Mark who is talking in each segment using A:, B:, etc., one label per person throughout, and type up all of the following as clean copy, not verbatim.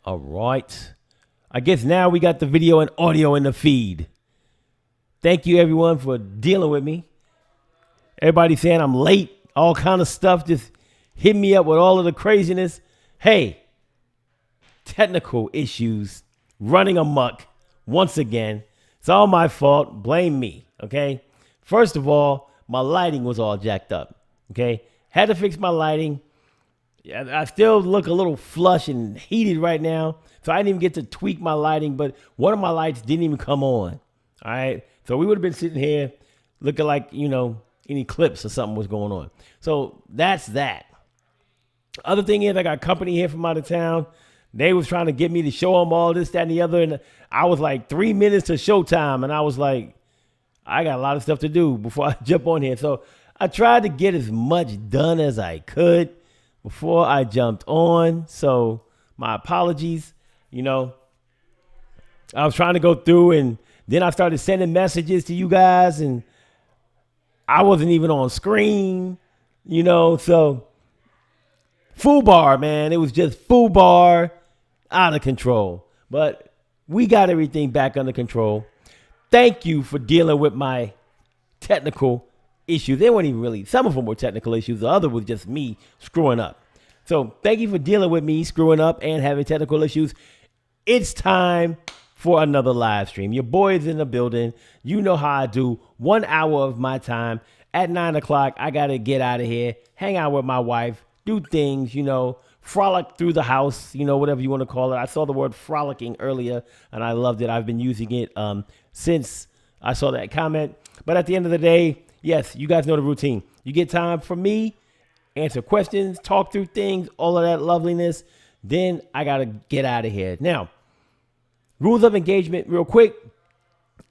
A: All right. I guess now we got the video and audio in the feed. Thank you, everyone, for dealing with me. Everybody saying I'm late, all kind of stuff. Just hit me up with all of the craziness. Hey, technical issues running amok once again. It's all my fault. Blame me, okay? First of all, my lighting was all jacked up, okay? Had to fix my lighting. I still look a little flush and heated right now, so I didn't even get to tweak my lighting, but one of my lights didn't even come on, all right? So we would have been sitting here looking like, you know, an eclipse or something was going on. So that's that. Other thing is I got company here from out of town. They was trying to get me to show them all this, that, and the other, and I was like 3 minutes to showtime, and I was like, I got a lot of stuff to do before I jump on here. So I tried to get as much done as I could before I jumped on. So my apologies. You know, I was trying to go through, and then I started sending messages to you guys, and I wasn't even on screen, you know. So full bar, man. It was just full bar, out of control. But we got everything back under control. Thank you for dealing with my technical issues. They weren't even really, some of them were technical issues. The other was just me screwing up. So thank you for dealing with me screwing up and having technical issues. It's time for another live stream. Your boy is in the building. You know how I do. 1 hour of my time at 9 o'clock. I got to get out of here, hang out with my wife, do things, you know, frolic through the house, you know, whatever you want to call it. I saw the word frolicking earlier, and I loved it. I've been using it since I saw that comment. But at the end of the day, yes, you guys know the routine. You get time for me, answer questions, talk through things, all of that loveliness. Then I got to get out of here. Now, rules of engagement real quick.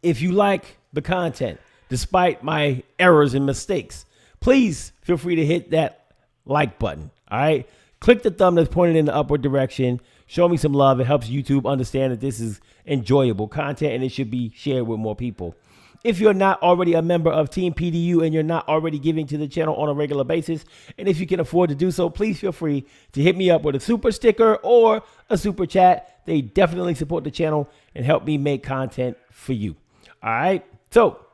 A: If you like the content, despite my errors and mistakes, please feel free to hit that like button. All right. Click the thumb that's pointed in the upward direction. Show me some love. It helps YouTube understand that this is enjoyable content and it should be shared with more people. If you're not already a member of Team PDU and you're not already giving to the channel on a regular basis, and if you can afford to do so, please feel free to hit me up with a super sticker or a super chat. They definitely support the channel and help me make content for you. All right. So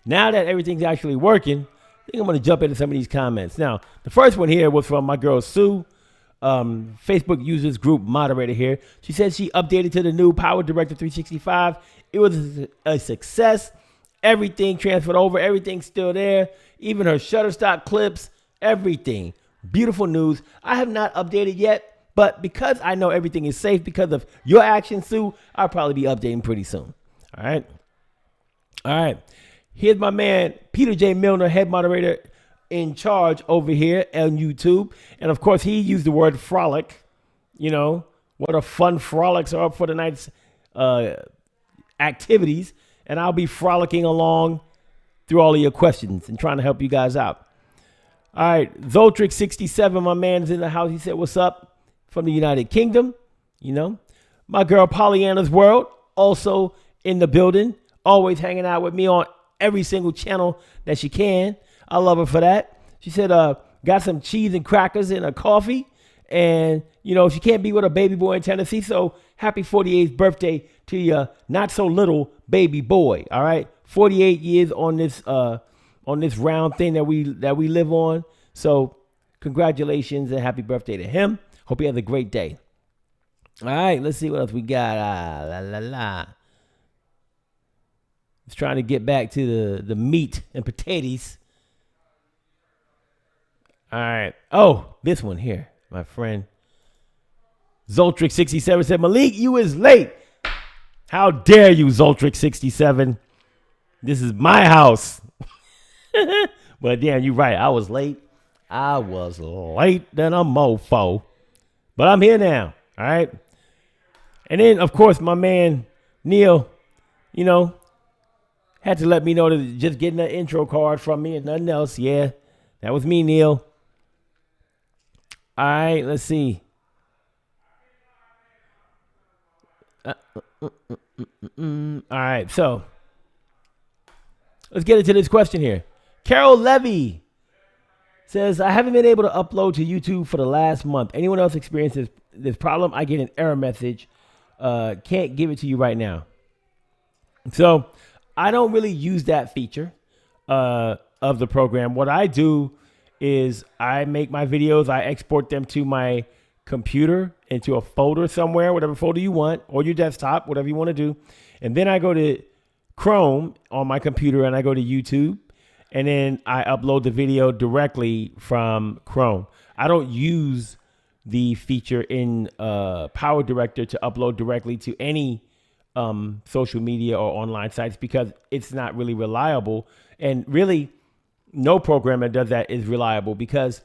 A: now that everything's actually working, I think I'm going to jump into some of these comments. Now, the first one here was from my girl Sue, Facebook users group moderator here. She said she updated to the new PowerDirector 365. It was a success. Everything transferred over. Everything's still there. Even her Shutterstock clips, everything. Beautiful news. I have not updated yet, but because I know everything is safe because of your action, Sue, I'll probably be updating pretty soon. All right. All right. Here's my man, Peter J. Milner, head moderator in charge over here on YouTube. And of course, he used the word frolic. You know, what a fun frolics are up for tonight's activities. And I'll be frolicking along through all of your questions and trying to help you guys out. All right. Zoltric67, my man, is in the house. He said, what's up from the United Kingdom? You know, my girl, Pollyanna's World, also in the building, always hanging out with me on every single channel that she can. I love her for that. She said, got some cheese and crackers in her coffee. And, you know, she can't be with her baby boy in Tennessee. So happy 48th birthday to your not so little baby boy. All right. 48 years on this round thing that we live on. So congratulations and happy birthday to him. Hope he has a great day. All right. Let's see what else we got. Just trying to get back to the meat and potatoes. All right. Oh, this one here, my friend. Zoltric67 said, Malik, you is late. How dare you, Zoltric67? This is my house. But damn, you're right. I was late. I was late than a mofo. But I'm here now. All right. And then, of course, my man, Neil, you know, had to let me know that just getting an intro card from me and nothing else. Yeah, that was me, Neil. All right, let's see. All right, so let's get into this question here. Carol Levy Says, I haven't been able to upload to YouTube for the last month. Anyone else experiences this problem? I get an error message. Can't give it to you right now. So I don't really use that feature of the program. What I do is I make my videos. I export them to my computer into a folder somewhere, whatever folder you want, or your desktop, whatever you want to do. And then I go to Chrome on my computer and I go to YouTube. And then I upload the video directly from Chrome. I don't use the feature in PowerDirector to upload directly to any social media or online sites because it's not really reliable. And really, no program that does that is reliable because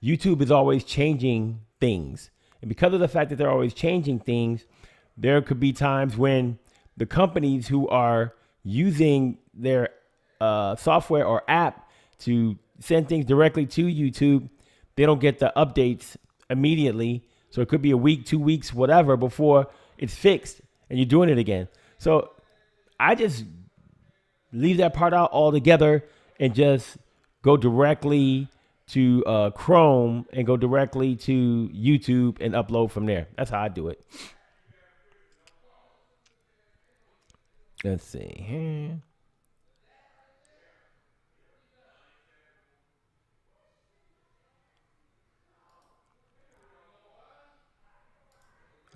A: YouTube is always changing things. And because of the fact that they're always changing things, there could be times when the companies who are using their software or app to send things directly to YouTube, they don't get the updates immediately. So it could be a week, 2 weeks, whatever, before it's fixed and you're doing it again. So I just leave that part out altogether and just go directly to Chrome and go directly to YouTube and upload from there. That's how I do it. Let's see here.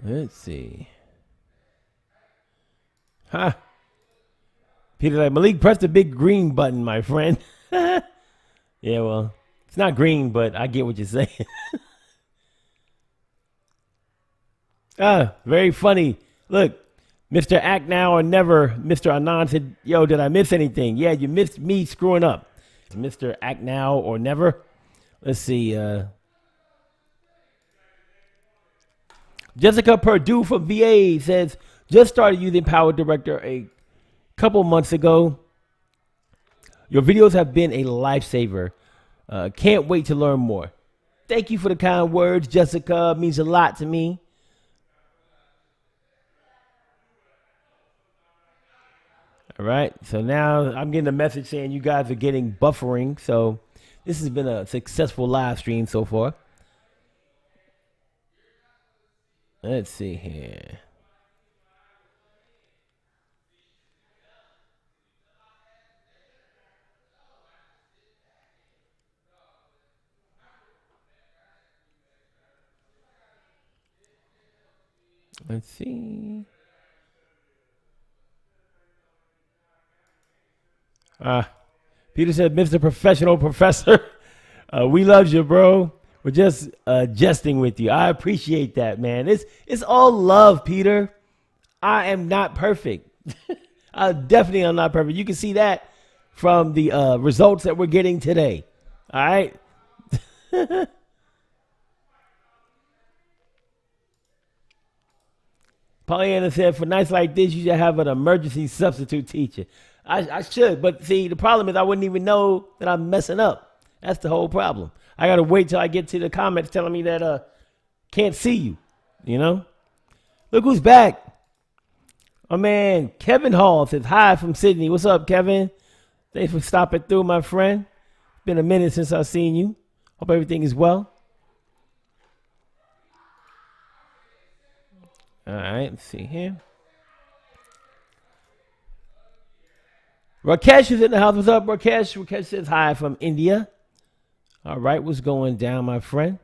A: Let's see. Huh. Peter's like, Malik, press the big green button, my friend. Yeah, well, it's not green, but I get what you're saying. Very funny. Look, Mr. Act Now or Never, Mr. Anand said, yo, did I miss anything? Yeah, you missed me screwing up. Mr. Act Now or Never. Let's see. Jessica Purdue from VA says, just started using PowerDirector a couple months ago. Your videos have been a lifesaver. Can't wait to learn more. Thank you for the kind words, Jessica. It means a lot to me. All right. So now I'm getting a message saying you guys are getting buffering. So this has been a successful live stream so far. Let's see here. Let's see. Peter said, Mr. Professional Professor, we love you, bro. We're just jesting with you. I appreciate that, man. It's all love, Peter. I am not perfect. I definitely am not perfect. You can see that from the results that we're getting today. All right. Pollyanna said, for nights like this, you should have an emergency substitute teacher. I should, but see, the problem is I wouldn't even know that I'm messing up. That's the whole problem. I got to wait till I get to the comments telling me that can't see you, you know? Look who's back. Oh, man, Kevin Hall says, hi from Sydney. What's up, Kevin? Thanks for stopping through, my friend. It's been a minute since I've seen you. Hope everything is well. All right, let's see here. Rakesh is in the house. What's up, Rakesh? Rakesh says hi from India. All right, what's going down, my friend?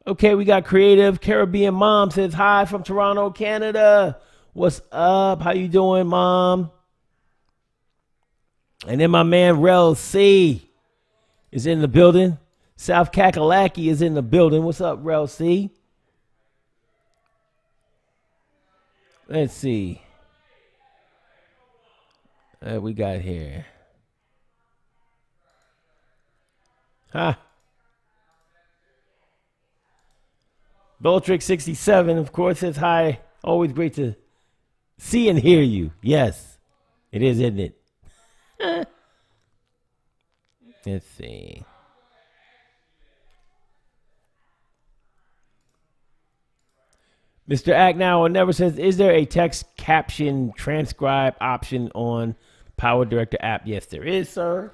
A: Okay, we got Creative Caribbean Mom says hi from Toronto, Canada. What's up? How you doing, Mom? And then my man Rel C is in the building. South Kakalaki is in the building. What's up, Rel C? Let's see. We got here. Beltrick 67, of course, says hi. Always great to see and hear you. Yes, it is, isn't it? Let's see. Mr. Act Now or Never says, is there a text caption transcribe option on PowerDirector app? Yes, there is, sir.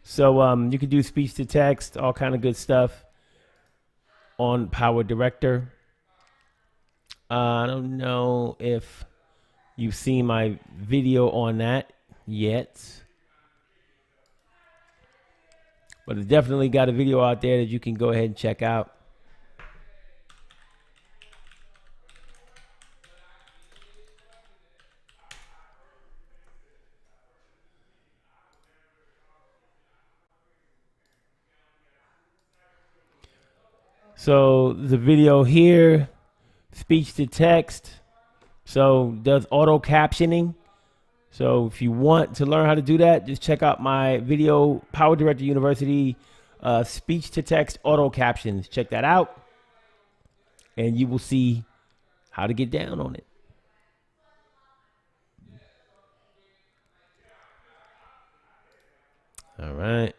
A: So you can do speech to text, all kind of good stuff on PowerDirector. I don't know if you've seen my video on that yet, but it's definitely got a video out there that you can go ahead and check out. So the video here, speech to text, so does auto captioning. So if you want to learn how to do that, just check out my video, PowerDirector University, speech to text auto captions. Check that out, and you will see how to get down on it. All right.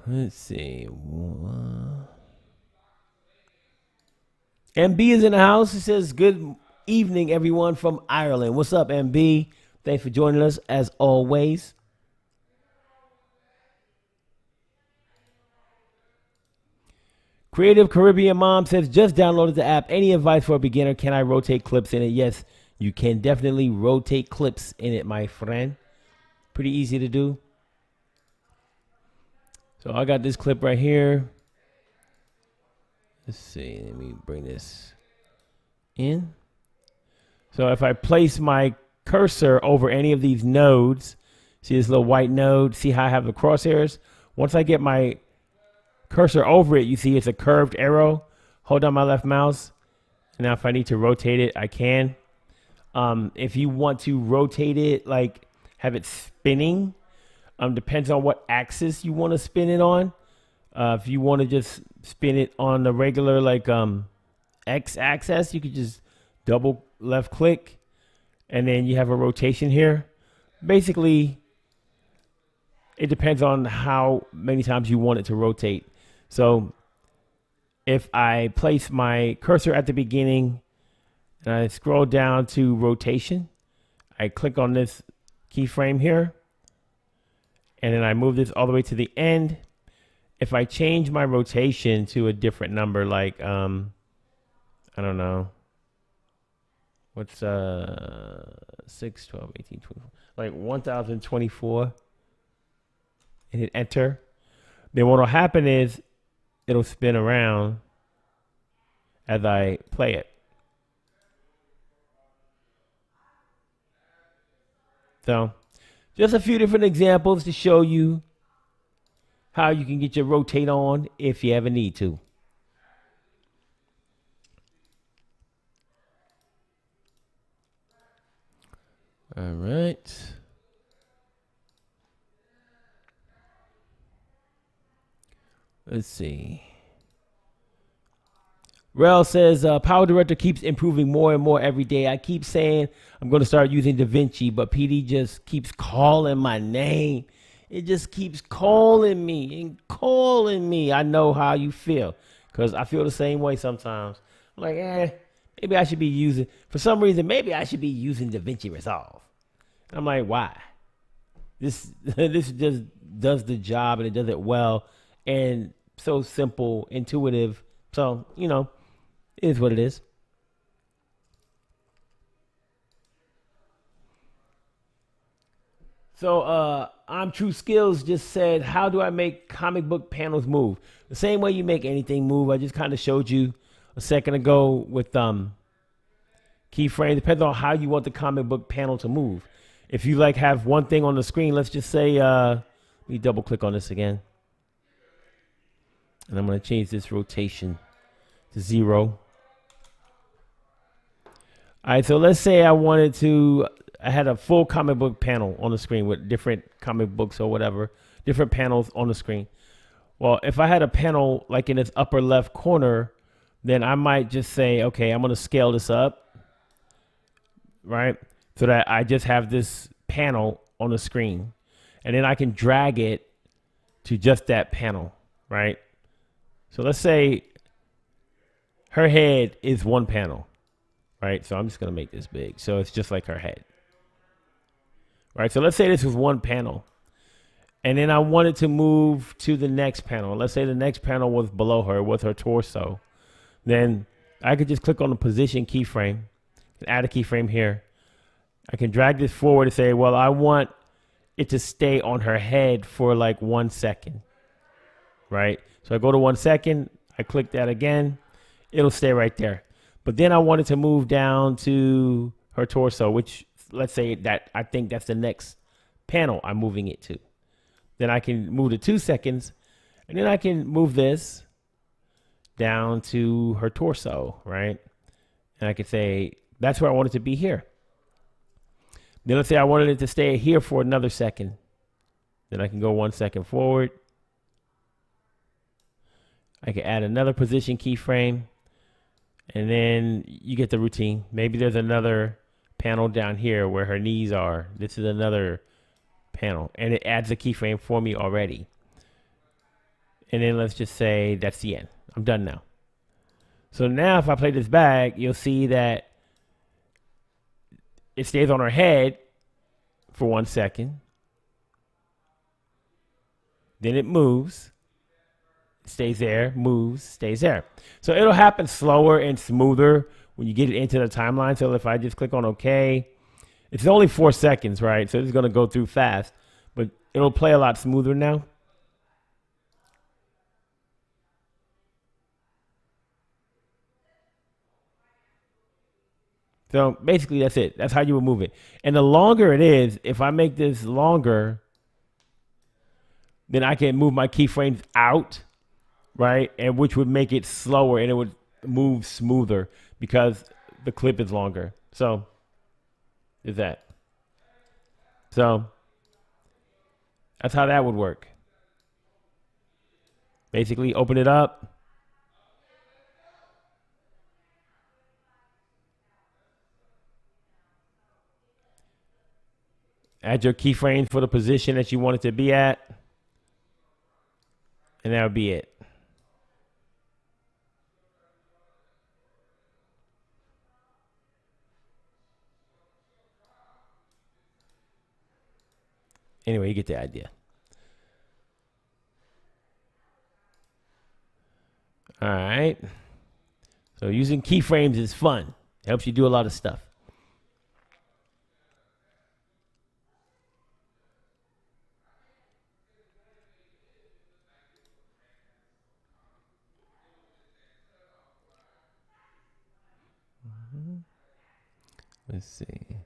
A: Let's see. MB is in the house. He says, good evening, everyone from Ireland. What's up, MB? Thanks for joining us, as always. Creative Caribbean Mom says, just downloaded the app. Any advice for a beginner? Can I rotate clips in it? Yes, you can definitely rotate clips in it, my friend. Pretty easy to do. So I got this clip right here. Let's see. Let me bring this in. So if I place my cursor over any of these nodes, see this little white node? See how I have the crosshairs? Once I get my cursor over it, you see it's a curved arrow. Hold down my left mouse. And now if I need to rotate it, I can. If you want to rotate it, like have it spinning, depends on what axis you want to spin it on. If you want to just spin it on the regular like X axis, you could just double left click and then you have a rotation here. Basically, it depends on how many times you want it to rotate. So if I place my cursor at the beginning and I scroll down to rotation, I click on this keyframe here, and then I move this all the way to the end. If I change my rotation to a different number, like, I don't know, what's 6, 12, 18, 24, like 1024, and hit enter, then what will happen is it'll spin around as I play it. So just a few different examples to show you how you can get your rotate on if you ever need to. All right. Let's see. Rel says, PowerDirector keeps improving more and more every day. I keep saying I'm going to start using DaVinci, but PD just keeps calling my name. It just keeps calling me and calling me. I know how you feel because I feel the same way sometimes. I'm like, maybe I should be using, for some reason, maybe I should be using DaVinci Resolve. I'm like, why? This just does the job and it does it well and so simple, intuitive. So, you know, it is what it is. So I'm True Skills just said, how do I make comic book panels move? The same way you make anything move. I just kind of showed you a second ago with keyframe. Depends on how you want the comic book panel to move. If you like have one thing on the screen, let's just say, let me double click on this again. And I'm going to change this rotation to 0. All right, so let's say I had a full comic book panel on the screen with different comic books or whatever, different panels on the screen. Well, if I had a panel like in this upper left corner, then I might just say, okay, I'm going to scale this up, right? So that I just have this panel on the screen. And then I can drag it to just that panel, right? So let's say her head is one panel, right? So I'm just going to make this big. So it's just like her head, right? So let's say this was one panel. And then I wanted to move to the next panel. Let's say the next panel was below her, with her torso. Then I could just click on the position keyframe and add a keyframe here. I can drag this forward and say, well, I want it to stay on her head for like 1 second, right? So I go to 1 second, I click that again, it'll stay right there. But then I wanted to move down to her torso, which let's say that I think that's the next panel I'm moving it to. Then I can move to 2 seconds, and then I can move this down to her torso, right? And I can say, that's where I want it to be here. Then let's say I wanted it to stay here for another second. Then I can go 1 second forward. I can add another position keyframe, and then you get the routine. Maybe there's another panel down here where her knees are. This is another panel, and it adds a keyframe for me already. And then let's just say that's the end. I'm done now. So now if I play this back, you'll see that it stays on her head for 1 second. Then it moves, stays there, moves, stays there. So it'll happen slower and smoother when you get it into the timeline. So if I just click on OK, it's only 4 seconds, right? So it's going to go through fast, but it'll play a lot smoother now. So basically that's it. That's how you would move it. And the longer it is, if I make this longer, then I can move my keyframes out, right? And which would make it slower and it would move smoother because the clip is longer. So is that. So that's how that would work. Basically open it up. Add your keyframes for the position that you want it to be at. And that would be it. Anyway, you get the idea. All right. So using keyframes is fun. It helps you do a lot of stuff. Let's see.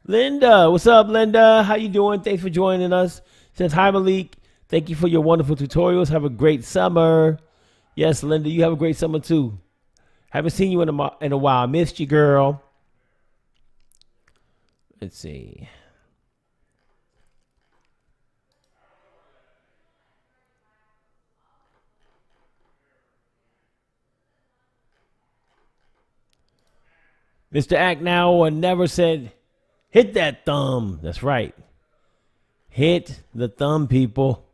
A: Linda, what's up, Linda? How you doing? Thanks for joining us. Says hi, Malik. Thank you for your wonderful tutorials. Have a great summer. Yes, Linda, you have a great summer too. Haven't seen you in a while. Missed you, girl. Let's see. Mr. Act Now never said, hit that thumb. That's right. Hit the thumb, people.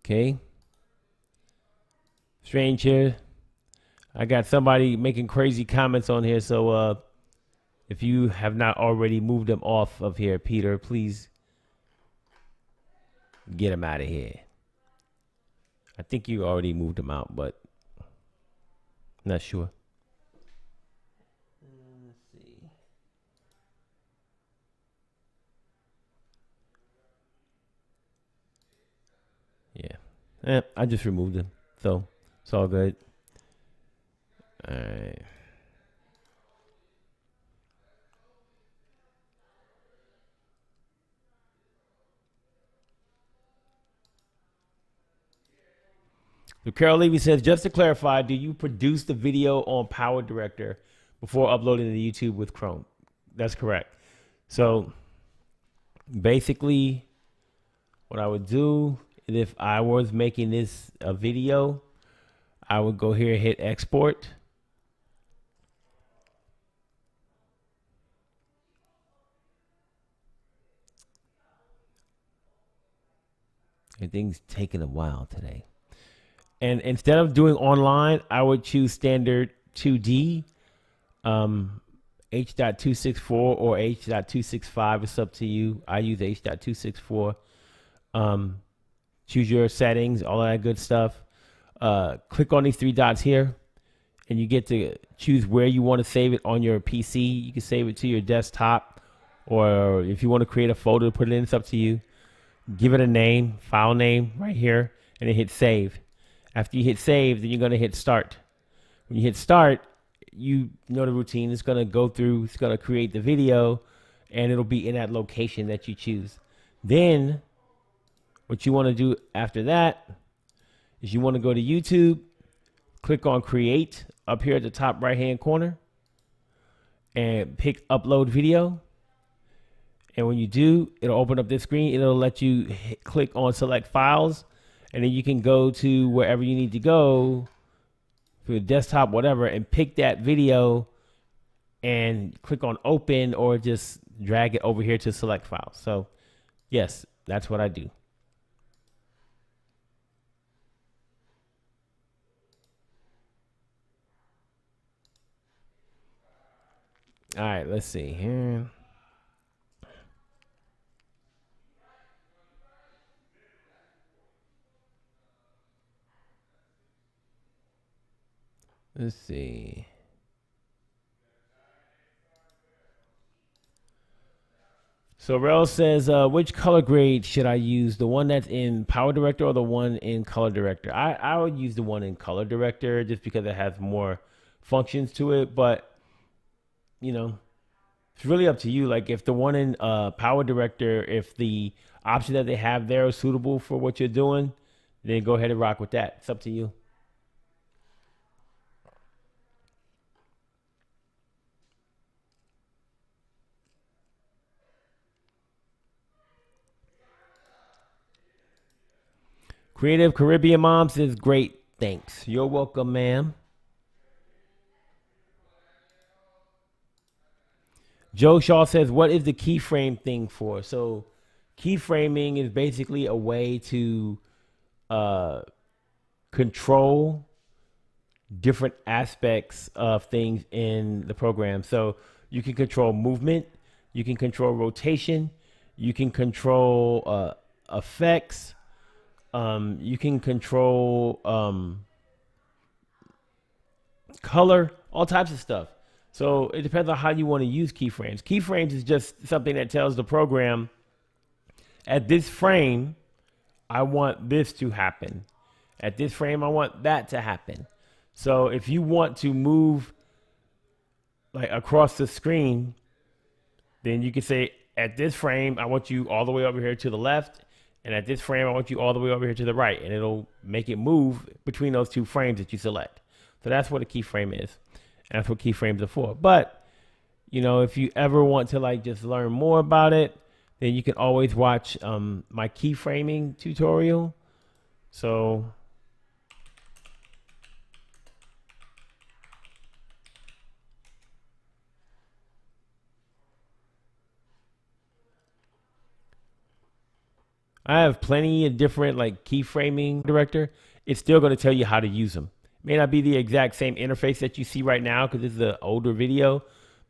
A: Okay. Strange here. I got somebody making crazy comments on here, so if you have not already moved them off of here, Peter, please get them out of here. I think you already moved them out, but I'm not sure. Let's see. Yeah. I just removed them, so it's all good. All right. So Carol Levy says, just to clarify, do you produce the video on PowerDirector before uploading to YouTube with Chrome? That's correct. So basically what I would do if I was making this a video, I would go here and hit export. Everything's taking a while today. And instead of doing online, I would choose standard 2D, H.264 or H.265. It's up to you. I use H.264. Choose your settings, all that good stuff. Click on these three dots here, and you get to choose where you want to save it on your PC. You can save it to your desktop, or if you want to create a folder, put it in. It's up to you. Give it a name, file name right here, and then hit save. After you hit save, then you're going to hit start. When you hit start, you know the routine. It's going to go through, it's going to create the video, and it'll be in that location that you choose. Then what you want to do after that is you want to go to YouTube, click on create up here at the top right hand corner, and pick upload video. And when you do, it'll open up this screen. It'll let you click on select files, and then you can go to wherever you need to go for your desktop, whatever, and pick that video and click on open, or just drag it over here to select files. So yes, that's what I do. All right, let's see here. Let's see. So Rel says, which color grade should I use? The one that's in PowerDirector or the one in PowerDirector? I would use the one in PowerDirector just because it has more functions to it. But, you know, it's really up to you. Like if the one in PowerDirector, if the option that they have there is suitable for what you're doing, then go ahead and rock with that. It's up to you. Creative Caribbean Mom says, great, thanks. You're welcome, ma'am. Joe Shaw says, what is the keyframe thing for? So keyframing is basically a way to control different aspects of things in the program. So you can control movement, you can control rotation, you can control effects, you can control color, all types of stuff. So it depends on how you want to use keyframes. Keyframes is just something that tells the program, at this frame, I want this to happen. At this frame, I want that to happen. So if you want to move like across the screen, then you can say, at this frame, I want you all the way over here to the left. And at this frame, I want you all the way over here to the right. And it'll make it move between those two frames that you select. So that's what a keyframe is. And that's what keyframes are for. But, you know, if you ever want to like just learn more about it, then you can always watch my keyframing tutorial. So I have plenty of different like keyframing director. It's still going to tell you how to use them. May not be the exact same interface that you see right now because this is an older video,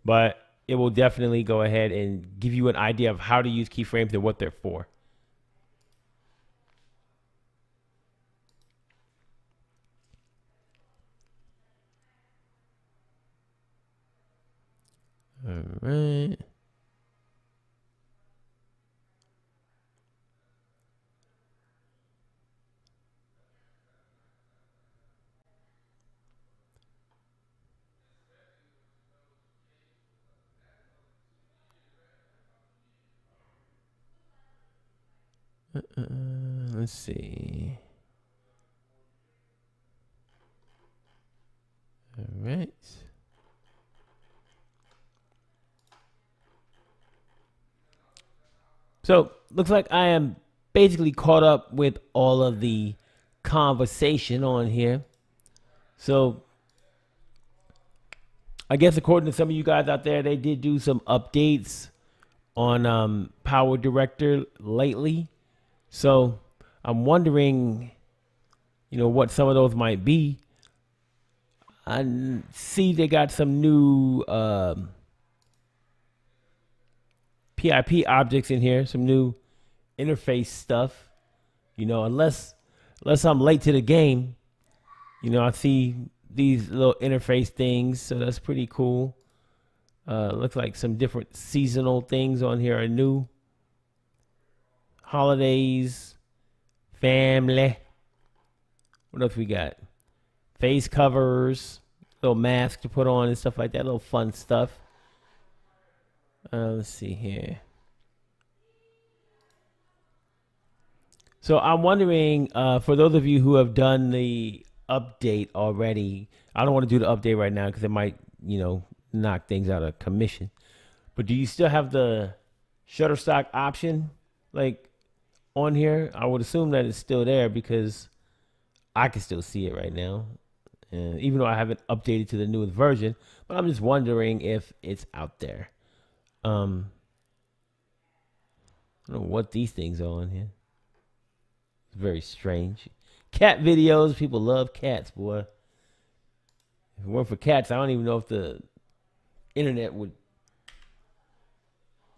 A: but it will definitely go ahead and give you an idea of how to use keyframes and what they're for. All right. Let's see. All right. So looks like I am basically caught up with all of the conversation on here. So I guess according to some of you guys out there, they did do some updates on PowerDirector lately. So I'm wondering, what some of those might be. I see they got some new PIP objects in here, some new interface stuff. Unless I'm late to the game, I see these little interface things, so that's pretty cool. Looks like some different seasonal things on here are new. Holidays, family. What else we got? Face covers, little mask to put on and stuff like that. Little fun stuff. Let's see here. So I'm wondering, for those of you who have done the update already, I don't want to do the update right now because it might, knock things out of commission. But do you still have the Shutterstock option, on here? I would assume that it's still there because I can still see it right now, even though I haven't updated to the newest version. But I'm just wondering if it's out there. I don't know what these things are on here. It's very strange. Cat videos. People love cats, boy. If it weren't for cats, I don't even know if the internet would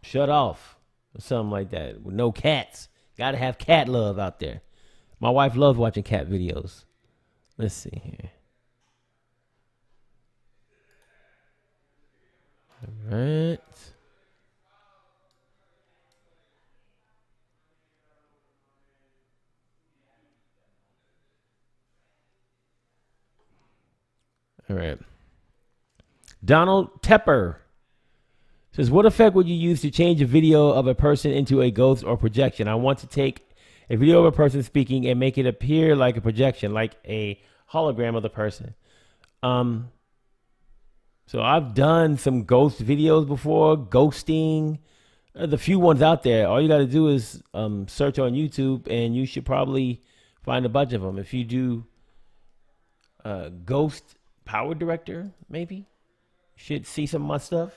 A: shut off or something like that. With no cats. Gotta have cat love out there. My wife loves watching cat videos. Let's see here. All right. All right. Donald Tepper says, what effect would you use to change a video of a person into a ghost or projection? I want to take a video of a person speaking and make it appear like a projection, like a hologram of the person. So I've done some ghost videos before, ghosting. The few ones out there. All you got to do is search on YouTube, and you should probably find a bunch of them. If you do ghost PowerDirector, maybe you should see some of my stuff.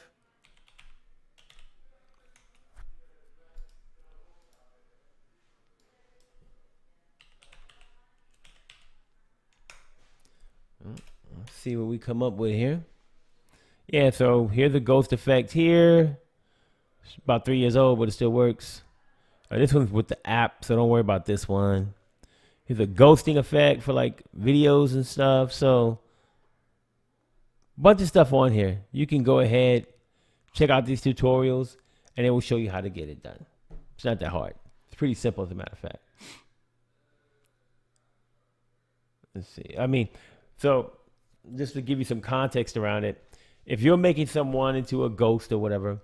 A: Let's see what we come up with here. Yeah, so here's the ghost effect here. It's about 3 years old, but it still works. This one's with the app, so don't worry about this one. Here's a ghosting effect for like videos and stuff. So bunch of stuff on here. You can go ahead, check out these tutorials, and it will show you how to get it done. It's not that hard. It's pretty simple, as a matter of fact. Let's see. So just to give you some context around it, if you're making someone into a ghost or whatever,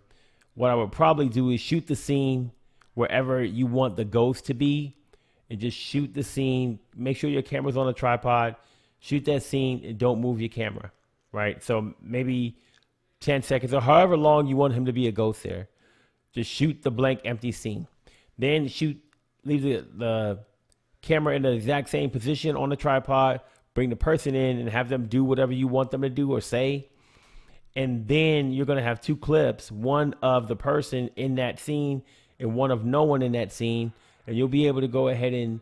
A: what I would probably do is shoot the scene wherever you want the ghost to be, and just shoot the scene. Make sure your camera's on a tripod. Shoot that scene and don't move your camera, right? So maybe 10 seconds or however long you want him to be a ghost there. Just shoot the blank empty scene. Then leave the camera in the exact same position on the tripod. Bring the person in and have them do whatever you want them to do or say. And then you're going to have two clips, one of the person in that scene and one of no one in that scene. And you'll be able to go ahead and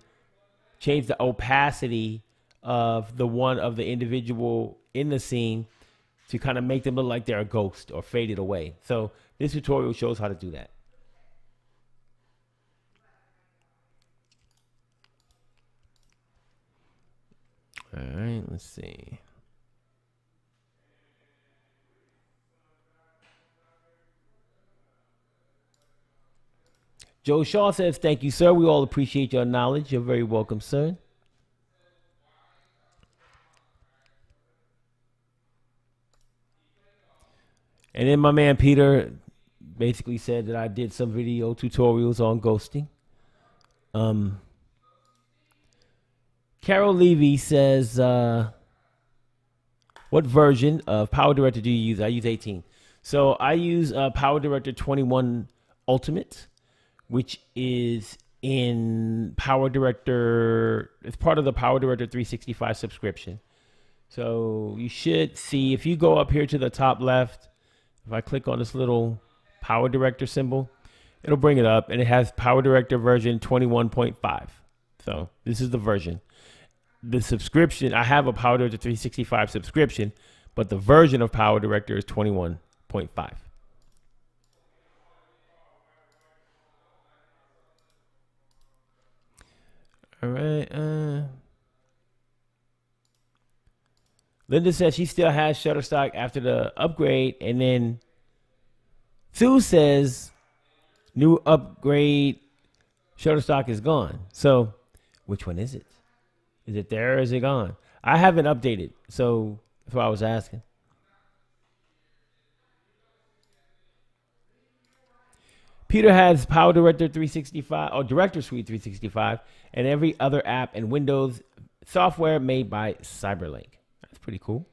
A: change the opacity of the one of the individual in the scene to kind of make them look like they're a ghost or faded away. So this tutorial shows how to do that. All right, let's see. Joe Shaw says, thank you, sir. We all appreciate your knowledge. You're very welcome, sir. And then my man Peter basically said that I did some video tutorials on ghosting. Carol Levy says, what version of PowerDirector do you use? I use 18. So I use PowerDirector 21 Ultimate, which is in PowerDirector. It's part of the PowerDirector 365 subscription. So you should see, if you go up here to the top left, if I click on this little PowerDirector symbol, it'll bring it up, and it has PowerDirector version 21.5. So this is the version. The subscription, I have a PowerDirector 365 subscription, but the version of PowerDirector is 21.5. All right. Linda says she still has Shutterstock after the upgrade, and then Sue says new upgrade Shutterstock is gone. So which one is it? Is it there or is it gone? I haven't updated, so that's why I was asking. Peter has PowerDirector 365 or Director Suite 365 and every other app and Windows software made by Cyberlink. That's pretty cool.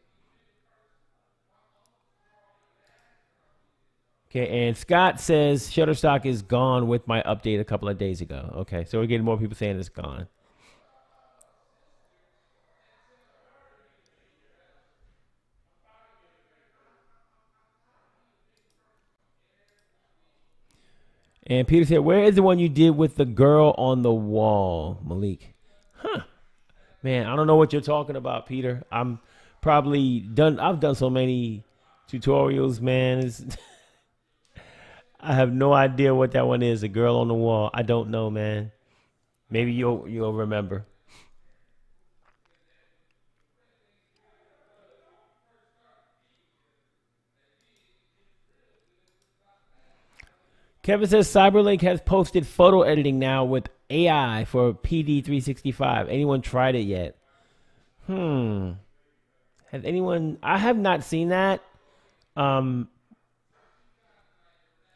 A: Okay, and Scott says Shutterstock is gone with my update a couple of days ago. Okay, so we're getting more people saying it's gone. And Peter said, where is the one you did with the girl on the wall, Malik? Huh. Man, I don't know what you're talking about, Peter. I'm probably done. I've done so many tutorials, man. I have no idea what that one is. The girl on the wall. I don't know, man. Maybe you'll remember. Kevin says Cyberlink has posted photo editing now with AI for PD365. Anyone tried it yet? Has anyone? I have not seen that. All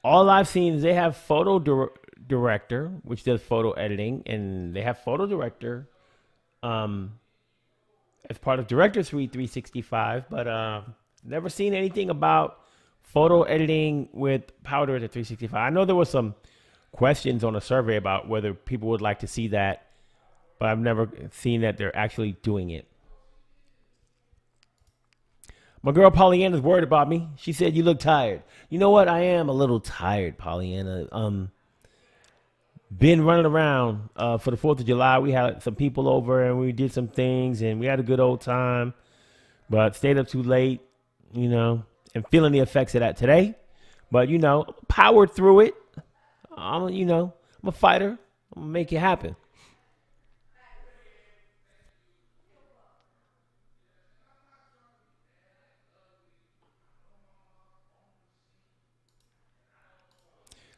A: I've seen is they have Director, which does photo editing, and they have Photo Director as part of Director Suite 365, but never seen anything about photo editing with PowerDirector 365. I know there was some questions on a survey about whether people would like to see that, but I've never seen that they're actually doing it. My girl Pollyanna's worried about me. She said, you look tired. You know what? I am a little tired, Pollyanna. Been running around for the 4th of July. We had some people over and we did some things and we had a good old time, but stayed up too late, and feeling the effects of that today. But, powered through it. I'm a fighter. I'm going to make it happen.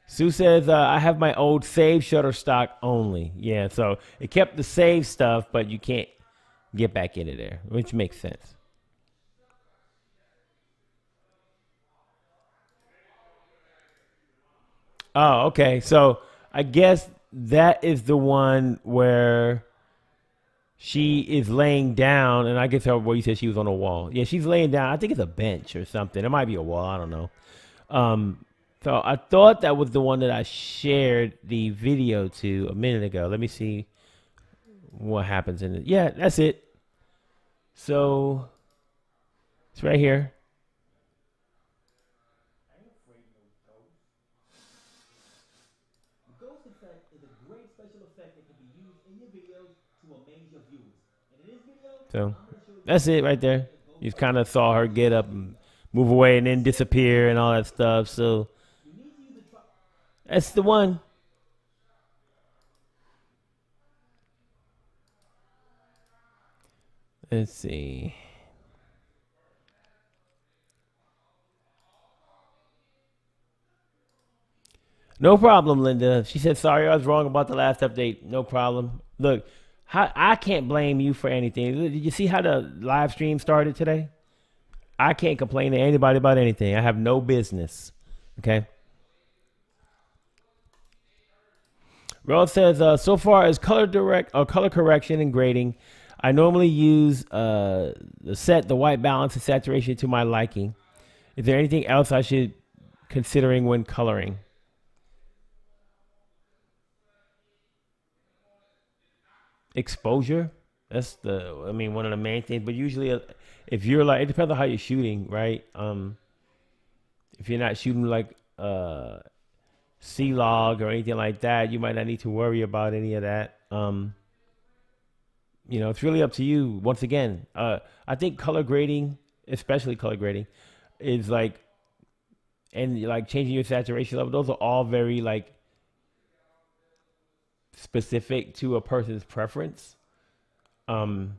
A: Sue says, I have my old save Shutterstock only. Yeah, so it kept the save stuff, but you can't get back into there, which makes sense. Oh, okay. So I guess that is the one where she is laying down, and I guess you said she was on a wall. Yeah, she's laying down. I think it's a bench or something. It might be a wall. I don't know. So I thought that was the one that I shared the video to a minute ago. Let me see what happens in it. Yeah, that's it. So it's right here. Ghost effect is a great special effect that can be used in your videos to amaze your viewers. And in this video, so that's it right there. You kind of saw her get up and move away and then disappear and all that stuff. So that's the one. Let's see. No problem, Linda. She said, sorry, I was wrong about the last update. No problem. Look, I can't blame you for anything. Did you see how the live stream started today? I can't complain to anybody about anything. I have no business. Okay. Rose says, so far as color correction and grading, I normally use the white balance and saturation to my liking. Is there anything else I should considering when coloring? exposure. That's one of the main things. But usually, if you're like, it depends on how you're shooting, right? If you're not shooting like C-Log or anything like that, you might not need to worry about any of that. It's really up to you. Once again, I think color grading, especially color grading, is like, and like changing your saturation level. Those are all very like specific to a person's preference. Um,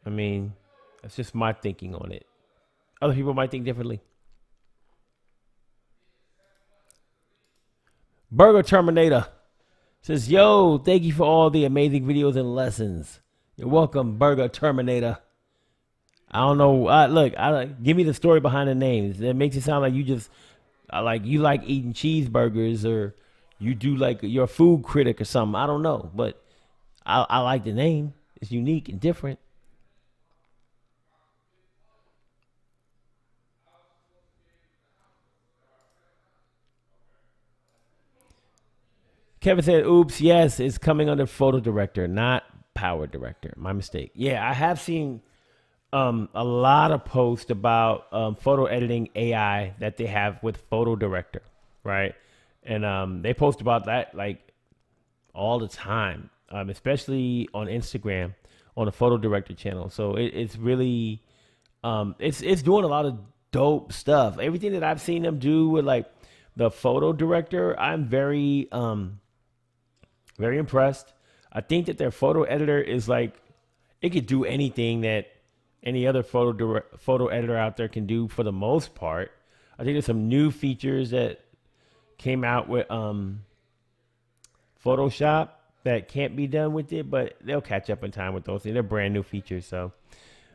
A: I mean, that's just my thinking on it. Other people might think differently. Burger Terminator says, "Yo, thank you for all the amazing videos and lessons. You're welcome, Burger Terminator." I don't know. Give me the story behind the names. It makes it sound like you like eating cheeseburgers, or you do like you're a food critic or something. I don't know, but I like the name. It's unique and different. Kevin said, "Oops, yes, it's coming under PhotoDirector, not PowerDirector. My mistake." Yeah, I have seen a lot of posts about photo editing AI that they have with PhotoDirector, right? And they post about that like all the time, especially on Instagram on the PhotoDirector channel. So it's really it's doing a lot of dope stuff. Everything that I've seen them do with like the PhotoDirector, I'm very impressed. I think that their photo editor is like, it could do anything that any other photo editor out there can do for the most part. I think there's some new features that came out with Photoshop that can't be done with it, but they'll catch up in time with those. They're brand new features. So,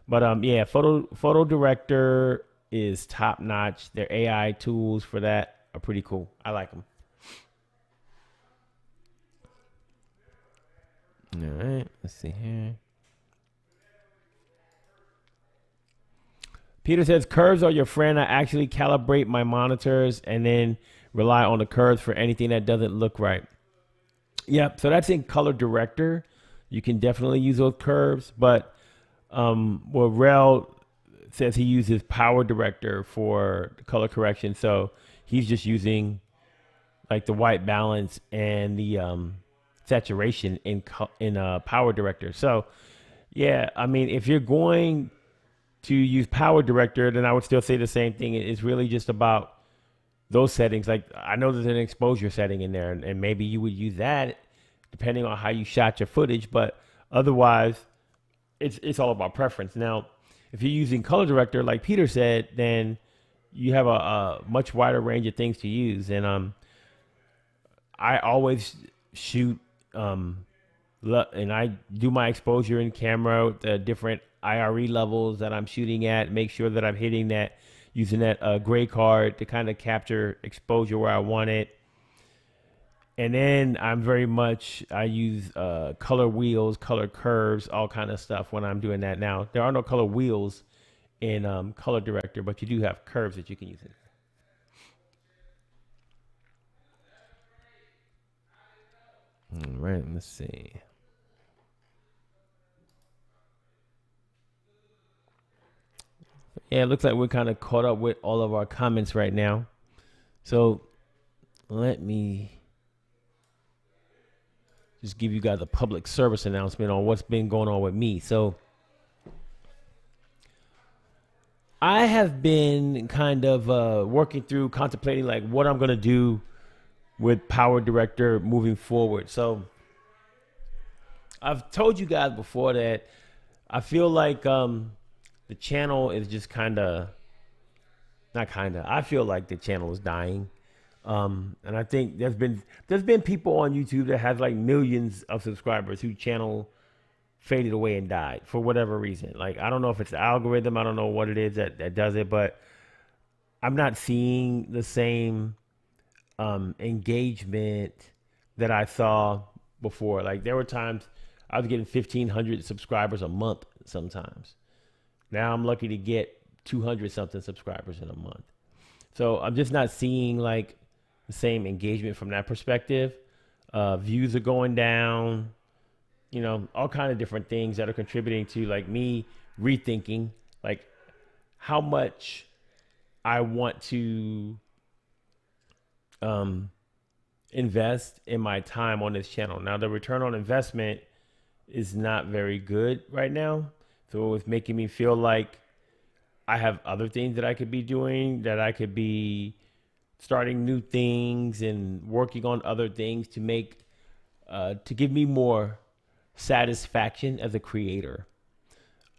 A: but yeah, Photo Director is top notch. Their AI tools for that are pretty cool. I like them. All right, let's see here. Peter says, curves are your friend. I actually calibrate my monitors and then rely on the curves for anything that doesn't look right. Yep, so that's in Color Director. You can definitely use those curves, but Rel says he uses Power Director for color correction, so he's just using like the white balance and the saturation in Power Director. So yeah, I mean, if you're going to use Power Director, then I would still say the same thing. It's really just about those settings. Like, I know there's an exposure setting in there, and maybe you would use that depending on how you shot your footage, but otherwise it's all about preference. Now, if you're using Color Director, like Peter said, then you have a much wider range of things to use. And I always shoot and I do my exposure in camera with the different IRE levels that I'm shooting at, make sure that I'm hitting that, using that gray card to kind of capture exposure where I want it. And then I use color wheels, color curves, all kind of stuff when I'm doing that. Now, there are no color wheels in Color Director, but you do have curves that you can use. All right, let's see. Yeah, it looks like we're kind of caught up with all of our comments right now. So let me just give you guys a public service announcement on what's been going on with me. So I have been kind of working through, contemplating like what I'm going to do with Power Director moving forward. So I've told you guys before that I feel like the channel is just I feel like the channel is dying. And I think there's been people on YouTube that have like millions of subscribers who channel faded away and died for whatever reason. Like, I don't know if it's the algorithm, I don't know what it is that does it, but I'm not seeing the same engagement that I saw before. Like, there were times I was getting 1,500 subscribers a month sometimes. Now I'm lucky to get 200 something subscribers in a month. So I'm just not seeing like the same engagement from that perspective. Views are going down. all kind of different things that are contributing to like me rethinking like how much I want to um, invest in my time on this channel. Now, the return on investment is not very good right now. So it's making me feel like I have other things that I could be doing, that I could be starting new things and working on other things to to give me more satisfaction as a creator.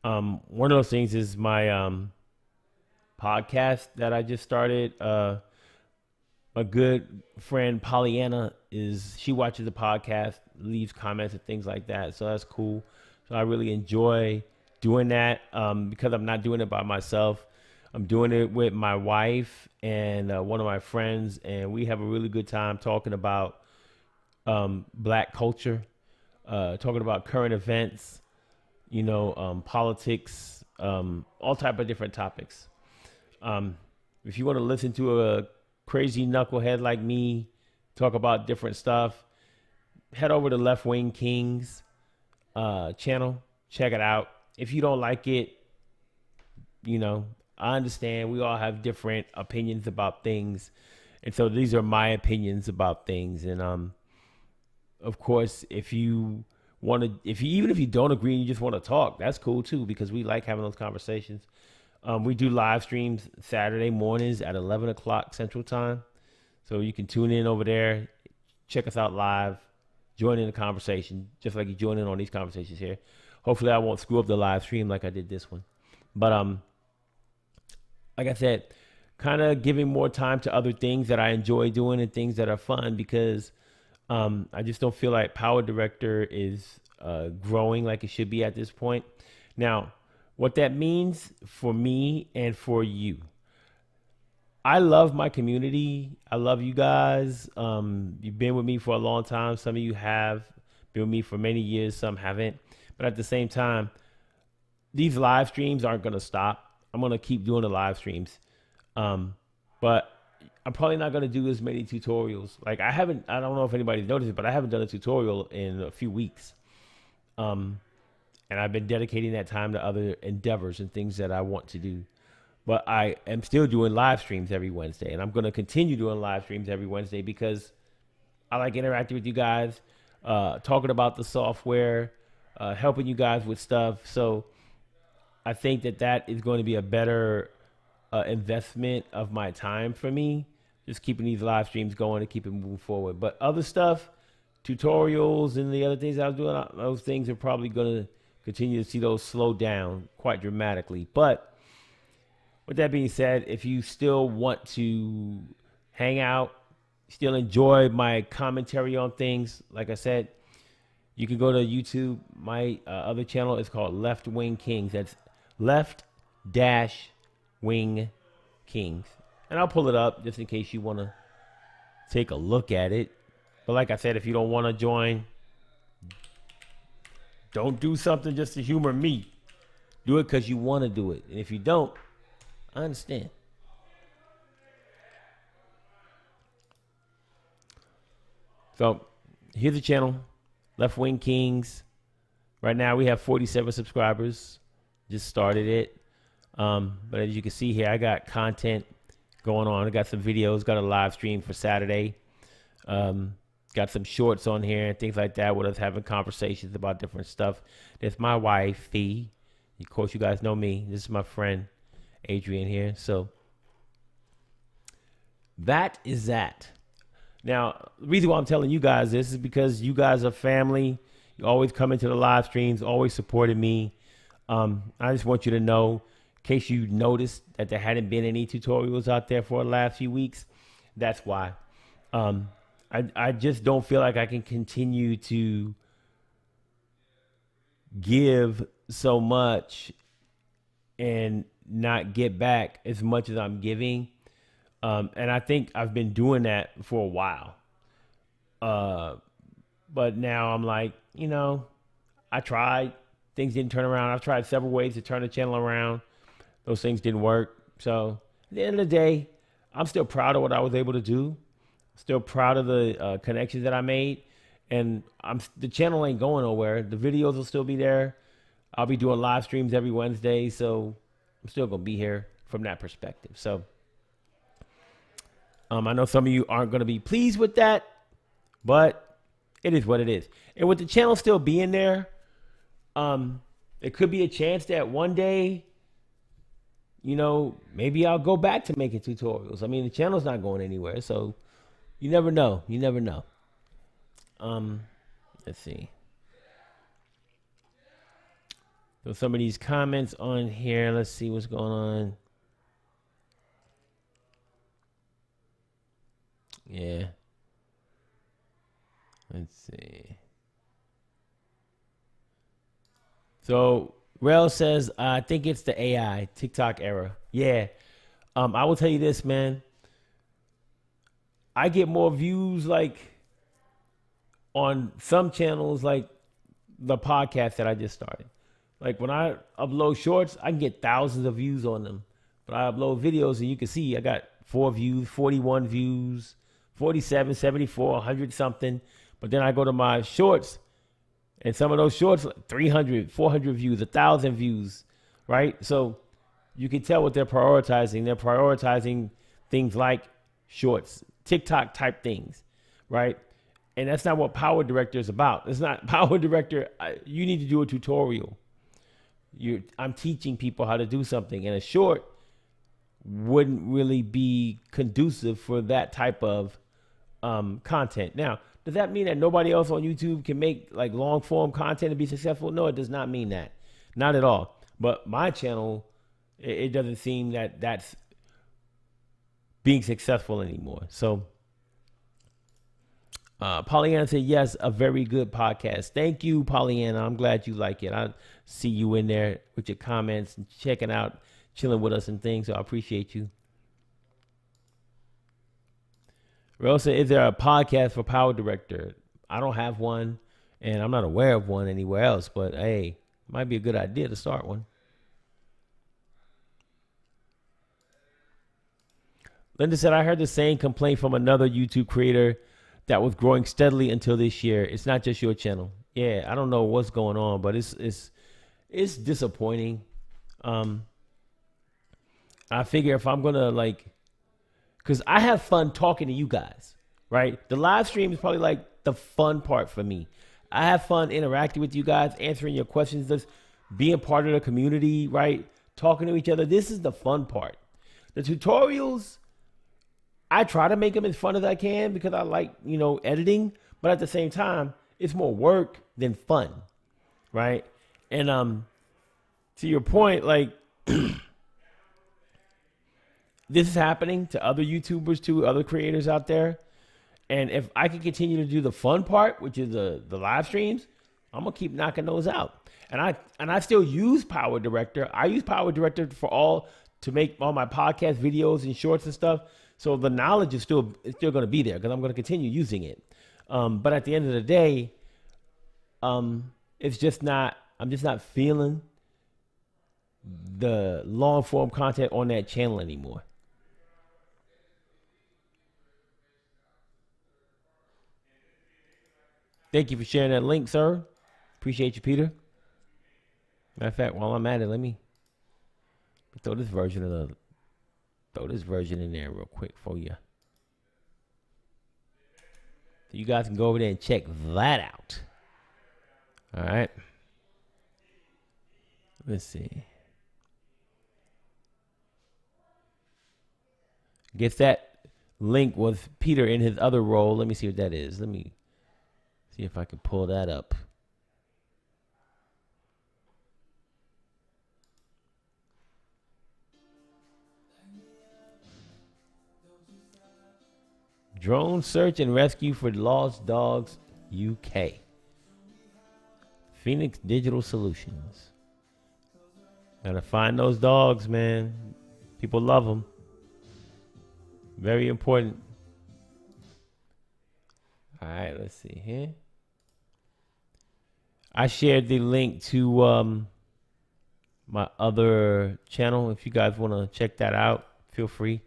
A: One of those things is my podcast that I just started. My good friend Pollyanna she watches the podcast, leaves comments and things like that. So that's cool. So I really enjoy doing that because I'm not doing it by myself. I'm doing it with my wife and one of my friends, and we have a really good time talking about black culture, talking about current events, politics, all type of different topics. If you want to listen to a crazy knucklehead like me talk about different stuff, head over to Left Wing Kings channel. Check it out. If you don't like it, I understand. We all have different opinions about things. And so these are my opinions about things. And of course, if you even if you don't agree and you just want to talk, that's cool too, because we like having those conversations. We do live streams Saturday mornings at 11 o'clock Central Time. So you can tune in over there, check us out live, join in the conversation, just like you join in on these conversations here. Hopefully I won't screw up the live stream like I did this one. But like I said, kind of giving more time to other things that I enjoy doing and things that are fun, because I just don't feel like PowerDirector is growing like it should be at this point. Now, what that means for me and for you, I love my community. I love you guys. You've been with me for a long time. Some of you have been with me for many years. Some haven't. But at the same time, these live streams aren't going to stop. I'm going to keep doing the live streams. But I'm probably not going to do as many tutorials. Like I don't know if anybody's noticed it, but I haven't done a tutorial in a few weeks. And I've been dedicating that time to other endeavors and things that I want to do. But I am still doing live streams every Wednesday, and I'm going to continue doing live streams every Wednesday because I like interacting with you guys, talking about the software, helping you guys with stuff. So I think that is going to be a better investment of my time for me, just keeping these live streams going and keeping moving forward. But other stuff, tutorials and the other things I was doing, those things are probably going to continue to see those slow down quite dramatically. But with that being said, if you still want to hang out, still enjoy my commentary on things, like I said, you can go to YouTube. My other channel is called Left Wing Kings. That's Left-Wing Kings. And I'll pull it up just in case you want to take a look at it. But like I said, if you don't want to join, don't do something just to humor me. Do it because you want to do it. And if you don't, I understand. So here's the channel, Left Wing Kings. Right now we have 47 subscribers. Just started it. But as you can see here, I got content going on. I got some videos, got a live stream for Saturday. Got some shorts on here and things like that with us having conversations about different stuff. There's my wife, Fee. Of course, you guys know me. This is my friend, Adrian here. So that is that. Now, the reason why I'm telling you guys this is because you guys are family. You always come into the live streams, always supported me. I just want you to know, in case you noticed that there hadn't been any tutorials out there for the last few weeks, that's why. I just don't feel like I can continue to give so much and not get back as much as I'm giving. And I think I've been doing that for a while. But now I'm like, I tried. Things didn't turn around. I've tried several ways to turn the channel around. Those things didn't work. So at the end of the day, I'm still proud of what I was able to do. Still proud of the connections that I made. And the channel ain't going nowhere. The videos will still be there. I'll be doing live streams every Wednesday, so I'm still gonna be here from that perspective. So I know some of you aren't gonna be pleased with that, but it is what it is. And with the channel still being there, it could be a chance that one day, you know, maybe I'll go back to making tutorials. I mean, the channel's not going anywhere, so you never know. You never know. Let's see. So some of these comments on here, let's see what's going on. Yeah. Let's see. So Rel says, I think it's the AI TikTok era. Yeah. I will tell you this, man. I get more views like on some channels, like the podcast that I just started. Like when I upload shorts, I can get thousands of views on them. But I upload videos and you can see I got 4 views, 41 views, 47, 74, 100 something. But then I go to my shorts and some of those shorts, 300, 400 views, 1,000 views, right? So you can tell what they're prioritizing. They're prioritizing things like shorts, TikTok type things, right? And that's not what PowerDirector is about. It's not PowerDirector. You need to do a tutorial. I'm teaching people how to do something, and a short wouldn't really be conducive for that type of content. Now, does that mean that nobody else on YouTube can make like long form content and be successful? No, it does not mean that. Not at all. But my channel, it doesn't seem that that's being successful anymore. So Pollyanna said, yes, a very good podcast. Thank you, Pollyanna. I'm glad you like it. I see you in there with your comments and checking out, chilling with us and things. So I appreciate you. Rosa, is there a podcast for PowerDirector? I don't have one, and I'm not aware of one anywhere else. But hey, might be a good idea to start one. Linda said, I heard the same complaint from another YouTube creator that was growing steadily until this year. It's not just your channel. Yeah, I don't know what's going on, but it's disappointing. I figure if I'm gonna because I have fun talking to you guys, right? The live stream is probably like the fun part for me. I have fun interacting with you guys, answering your questions, just being part of the community, right? Talking to each other. This is the fun part. The tutorials, I try to make them as fun as I can because I like, editing. But at the same time, it's more work than fun, right? And to your point, this is happening to other YouTubers too, other creators out there. And if I can continue to do the fun part, which is the live streams, I'm gonna keep knocking those out. And I still use PowerDirector. I use PowerDirector to make all my podcast videos and shorts and stuff. So the knowledge is still gonna be there because I'm gonna continue using it. But at the end of the day, I'm just not feeling the long form content on that channel anymore. Thank you for sharing that link, sir. Appreciate you, Peter. Matter of fact, while I'm at it, let me throw this version in there real quick for you. So you guys can go over there and check that out. All right. Let's see. Guess that link was Peter in his other role. Let me see what that is. Let me see if I can pull that up. Drone search and rescue for lost dogs, UK. Phoenix Digital Solutions. Gotta find those dogs, man. People love them. Very important. All right, let's see here. I shared the link to my other channel. If you guys want to check that out, feel free.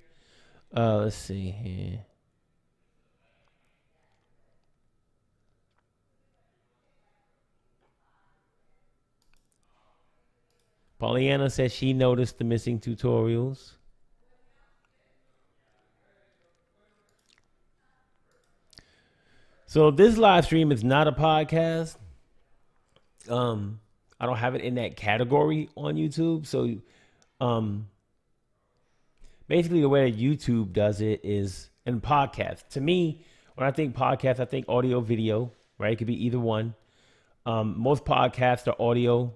A: Let's see here. Pollyanna says she noticed the missing tutorials. So this live stream is not a podcast. I don't have it in that category on YouTube. So basically the way that YouTube does it is in podcast. To me, when I think podcast, I think audio, video, right? It could be either one. Most podcasts are audio.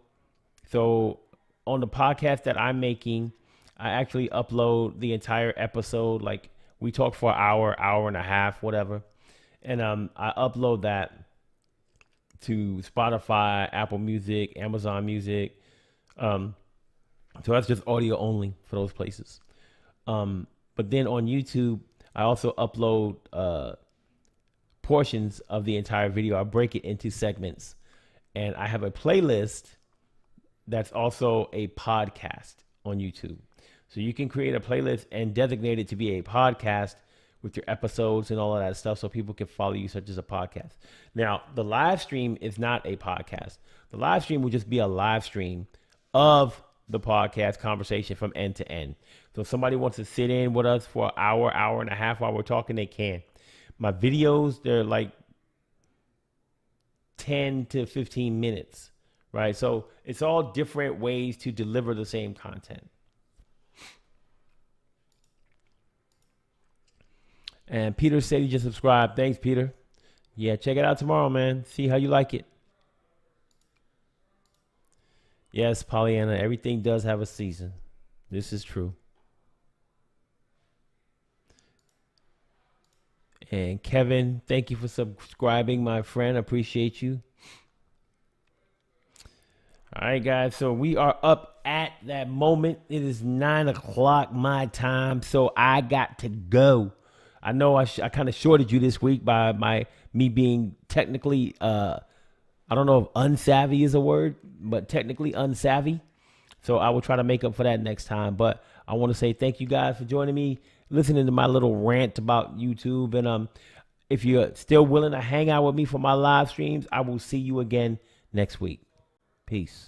A: So on the podcast that I'm making, I actually upload the entire episode. Like we talk for an hour, hour and a half, whatever. And I upload that to Spotify, Apple Music, Amazon Music. So that's just audio only for those places. But then on YouTube, I also upload portions of the entire video. I break it into segments. And I have a playlist that's also a podcast on YouTube. So you can create a playlist and designate it to be a podcast with your episodes and all of that stuff so people can follow you such as a podcast. Now, the live stream is not a podcast. The live stream will just be a live stream of the podcast conversation from end to end. So if somebody wants to sit in with us for an hour, hour and a half while we're talking, they can. My videos, they're like 10 to 15 minutes, right? So it's all different ways to deliver the same content. And Peter said he just subscribed. Thanks, Peter. Yeah, check it out tomorrow, man. See how you like it. Yes, Pollyanna, everything does have a season. This is true. And Kevin, thank you for subscribing, my friend. Appreciate you. All right, guys. So we are up at that moment. It is 9 o'clock my time, so I got to go. I know I kind of shorted you this week by me being technically, I don't know if unsavvy is a word, but technically unsavvy. So I will try to make up for that next time. But I want to say thank you guys for joining me, listening to my little rant about YouTube. And if you're still willing to hang out with me for my live streams, I will see you again next week. Peace.